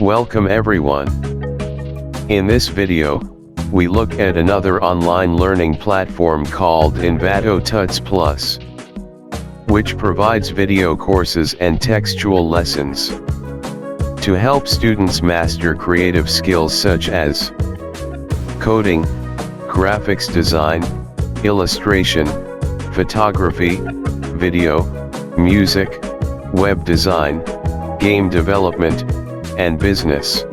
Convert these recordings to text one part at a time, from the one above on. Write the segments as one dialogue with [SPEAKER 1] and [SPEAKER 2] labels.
[SPEAKER 1] Welcome everyone. In this video, we look at another online learning platform called Envato Tuts Plus, which provides video courses and textual lessons to help students master creative skills such as coding, graphics design, illustration, photography, video, music, web design, game development, and business.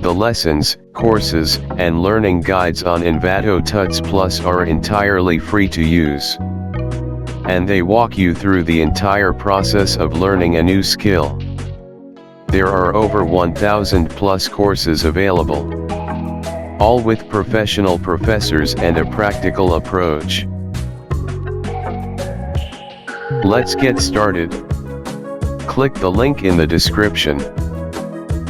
[SPEAKER 1] The lessons, courses, and learning guides on Envato Tuts Plus are entirely free to use, and they walk you through the entire process of learning a new skill. There are over 1,000 plus courses available, all with professional professors and a practical approach. Let's get started. Click the link in the description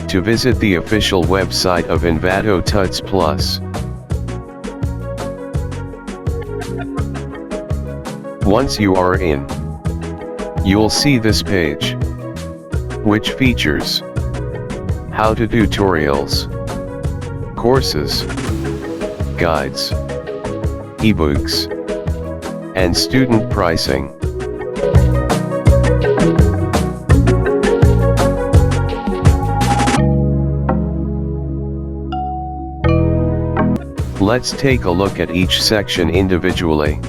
[SPEAKER 1] to visit the official website of Envato Tuts Plus. Once you are in, you'll see this page, which features how-to tutorials, courses, guides, ebooks, and student pricing. Let's take a look at each section individually.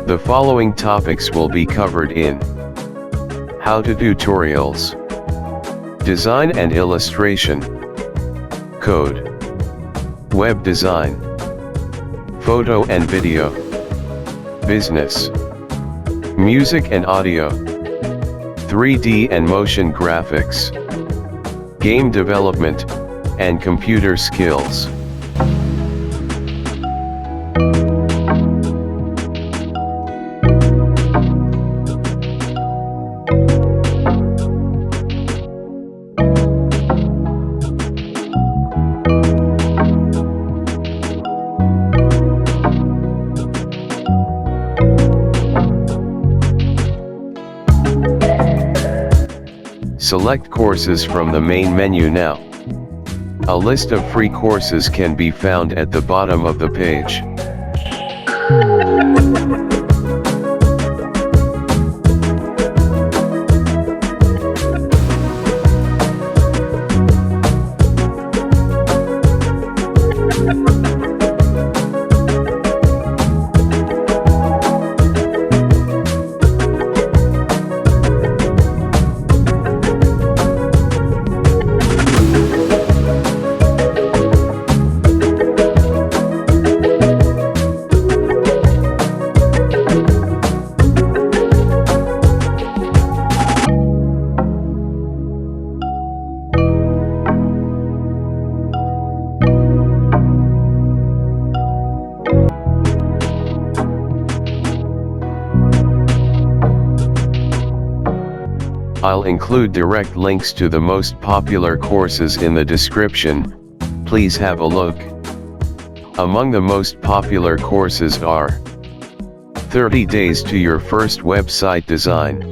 [SPEAKER 1] The following topics will be covered in how-to tutorials, design and illustration, code, web design, photo and video, business, music and audio, 3D and motion graphics, game development, and computer skills. Select courses from the main menu now. A list of free courses can be found at the bottom of the page. I'll include direct links to the most popular courses in the description. Please have a look. Among the most popular courses are 30 Days to Your First Website Design,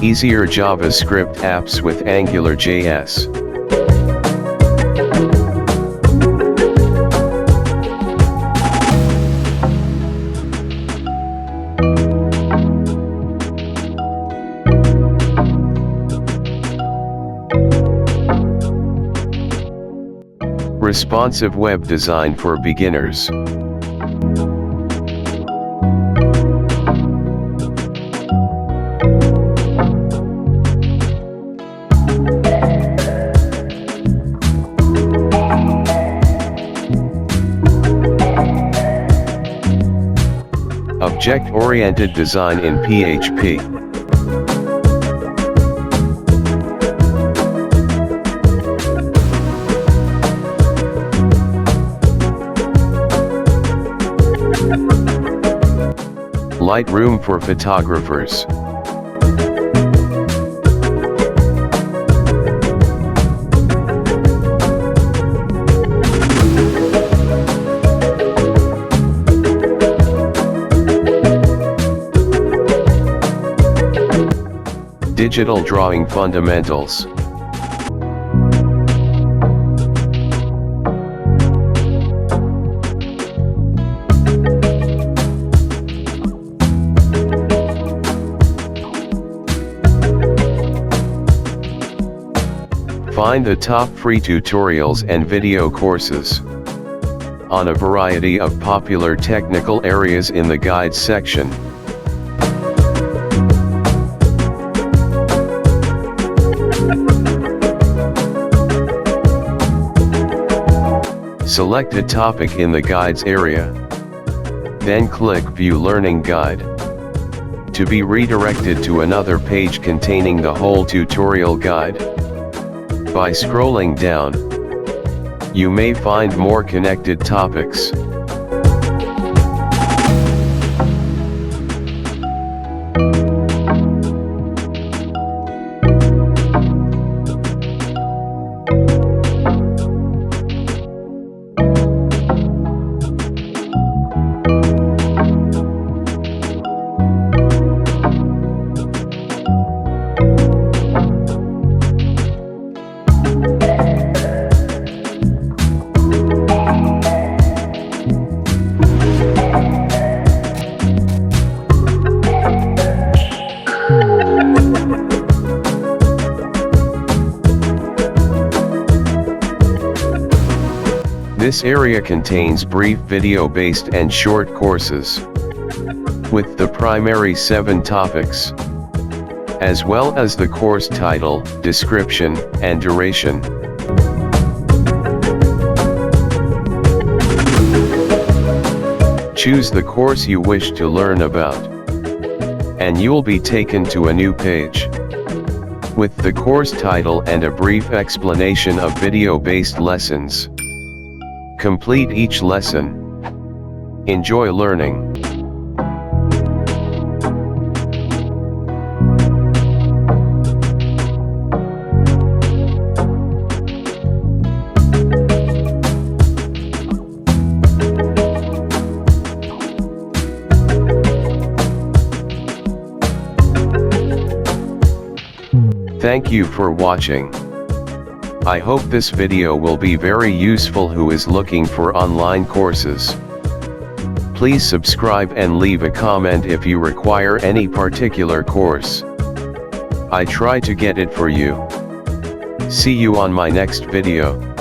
[SPEAKER 1] Easier JavaScript apps with AngularJS. Responsive web design for beginners. Object-oriented design in PHP. Lightroom for photographers. Digital drawing fundamentals. Find the top free tutorials and video courses on a variety of popular technical areas in the guides section. Select a topic in the guides area, then click View Learning Guide to be redirected to another page containing the whole tutorial guide. By scrolling down, you may find more connected topics. This area contains brief video-based and short courses, with the primary 7 topics, as well as the course title, description, and duration. Choose the course you wish to learn about, and you'll be taken to a new page with the course title and a brief explanation of video-based lessons. Complete each lesson. Enjoy learning. Thank you for watching. I hope this video will be very useful who is looking for online courses. Please subscribe and leave a comment if you require any particular course. I try to get it for you. See you on my next video.